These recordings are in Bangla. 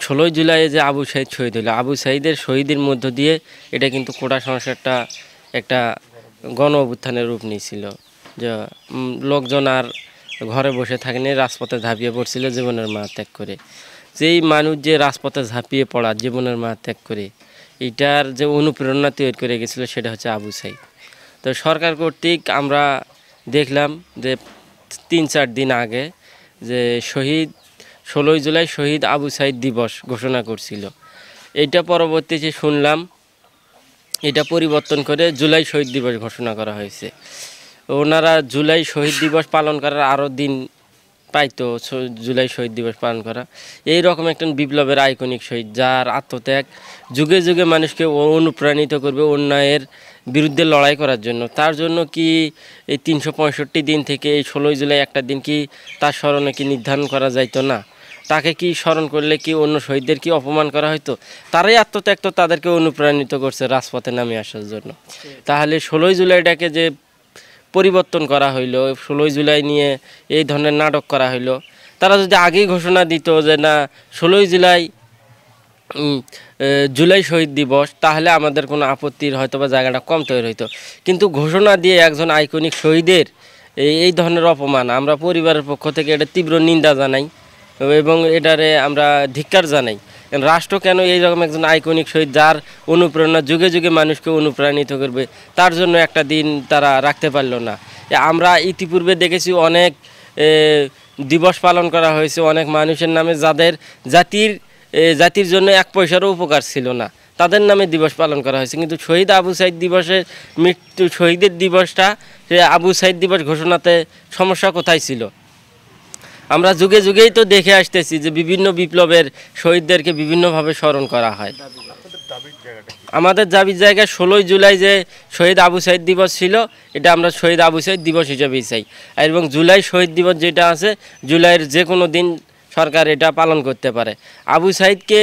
16 জুলাই যে আবু সাঈদ শহীদ হলো, আবু সাঈদের শহীদের মধ্য দিয়ে এটা কিন্তু কোটা সংস্কারটা একটা গণ অভ্যুত্থানের রূপ নিয়েছিল। যে লোকজন আর ঘরে বসে থাকেনি, রাজপথে ঝাঁপিয়ে পড়ছিল জীবনের মায়া ত্যাগ করে। যেই মানুষ যে রাজপথে ঝাঁপিয়ে পড়া জীবনের মায়া ত্যাগ করে, এটার যে অনুপ্রেরণা তৈরি করে গেছিলো সেটা হচ্ছে আবু সাঈদ। তো সরকার কর্তৃক আমরা দেখলাম যে 3-4 দিন আগে যে 16 জুলাই শহীদ আবু সাঈদ দিবস ঘোষণা করছিল। এইটা পরবর্তীতে শুনলাম এটা পরিবর্তন করে জুলাই শহীদ দিবস ঘোষণা করা হয়েছে। ওনারা জুলাই শহীদ দিবস পালন করার আরও দিন পাইতো, জুলাই শহীদ দিবস পালন করা। এই রকম একটা বিপ্লবের আইকনিক শহীদ, যার আত্মত্যাগ যুগে যুগে মানুষকে অনুপ্রাণিত করবে অন্যায়ের বিরুদ্ধে লড়াই করার জন্য। তার জন্য কি এই 365 দিন থেকে এই 16 জুলাই একটা দিন কি তার স্মরণে কি নির্ধারণ করা যাইতো না? তাকে কি স্মরণ করলে কি অন্য শহীদদের কি অপমান করা হয়তো? তারাই আত্মত্যাগ তো তাদেরকে অনুপ্রাণিত করছে রাজপথে নামে আসার জন্য। তাহলে 16 জুলাইটাকে যে পরিবর্তন করা হইলো, 16 জুলাই নিয়ে এই ধরনের নাটক করা হইলো, তারা যদি আগেই ঘোষণা দিত যে না 16 জুলাই জুলাই শহীদ দিবস, তাহলে আমাদের কোনো আপত্তির হয়তো বা জায়গাটা কম তৈরি হইতো। কিন্তু ঘোষণা দিয়ে একজন আইকনিক শহীদের এই ধরনের অপমান, আমরা পরিবারের পক্ষ থেকে এটা তীব্র নিন্দা জানাই এবং এটারে আমরা ধিক্কার জানাই। রাষ্ট্র কেন এইরকম একজন আইকনিক শহীদ, যার অনুপ্রেরণা যুগে যুগে মানুষকে অনুপ্রাণিত করবে, তার জন্য একটা দিন তারা রাখতে পারলো না? আমরা ইতিপূর্বে দেখেছি অনেক দিবস পালন করা হয়েছে অনেক মানুষের নামে, যাদের জাতির জন্য 1 পয়সারও উপকার ছিল না, তাদের নামে দিবস পালন করা হয়েছে। কিন্তু শহীদ আবু সাঈদ দিবসের শহীদের দিবসটা আবু সাঈদ দিবস ঘোষণাতে সমস্যা কোথায় ছিল? আমরা যুগে যুগেই তো দেখে আসতেছি যে বিভিন্ন বিপ্লবের শহীদদেরকে বিভিন্নভাবে স্মরণ করা হয়। আমাদের দাবির জায়গা 16 জুলাই যে শহীদ আবু সাঈদ দিবস ছিল, এটা আমরা শহীদ আবু সাঈদ দিবস হিসেবেই চাই। এবং জুলাই শহীদ দিবস যেটা আছে, জুলাইয়ের যে কোনো দিন সরকার এটা পালন করতে পারে। আবু সাঈদকে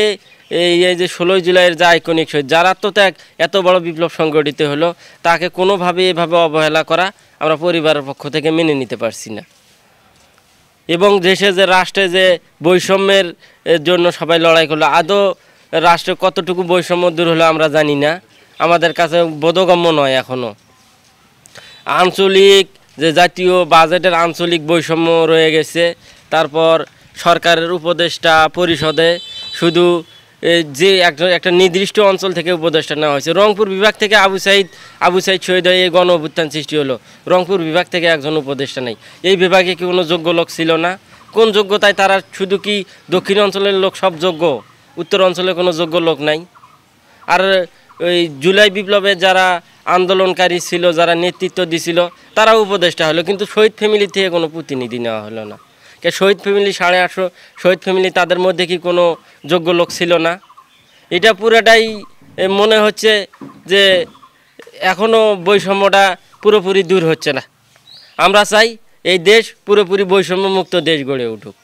এই যে 16 জুলাইয়ের যে আইকনিক শহীদ, যার আত্মত্যাগ এত বড় বিপ্লব সংগঠিত হলো, তাকে কোনোভাবে এভাবে অবহেলা করা আমরা পরিবারের পক্ষ থেকে মেনে নিতে পারছি না। এবং দেশে যে রাষ্ট্রে যে বৈষম্যের জন্য সবাই লড়াই করলো, আদৌ রাষ্ট্রে কতটুকু বৈষম্য দূর হলো আমরা জানি না, আমাদের কাছে বোধগম্য নয় এখনও। আঞ্চলিক যে জাতীয় বাজেটের আঞ্চলিক বৈষম্য রয়ে গেছে। তারপর সরকারের উপদেষ্টা পরিষদে শুধু যে একটা নির্দিষ্ট অঞ্চল থেকে উপদেষ্টা নেওয়া হয়েছে। রংপুর বিভাগ থেকে আবু সাঈদ শহীদ হয়ে এই গণ অভ্যুত্থান সৃষ্টি হলো, রংপুর বিভাগ থেকে একজন উপদেষ্টা নেই। এই বিভাগে কি কোনো যোগ্য লোক ছিল না? কোন যোগ্যতায় তারা? শুধু কি দক্ষিণ অঞ্চলের লোক সব যোগ্য, উত্তর অঞ্চলে কোনো যোগ্য লোক নাই? আর ওই জুলাই বিপ্লবে যারা আন্দোলনকারী ছিল, যারা নেতৃত্ব দিছিল, তারা উপদেষ্টা হলো, কিন্তু শহীদ ফ্যামিলি থেকে কোনো প্রতিনিধি নেওয়া হলো না। শহীদ ফ্যামিলি 850 শহীদ ফ্যামিলি, তাদের মধ্যে কি কোনো যোগ্য লোক ছিল না? এটা পুরোটাই মনে হচ্ছে যে এখনও বৈষম্যটা পুরোপুরি দূর হচ্ছে না। আমরা চাই এই দেশ পুরোপুরি বৈষম্যমুক্ত দেশ গড়ে উঠুক।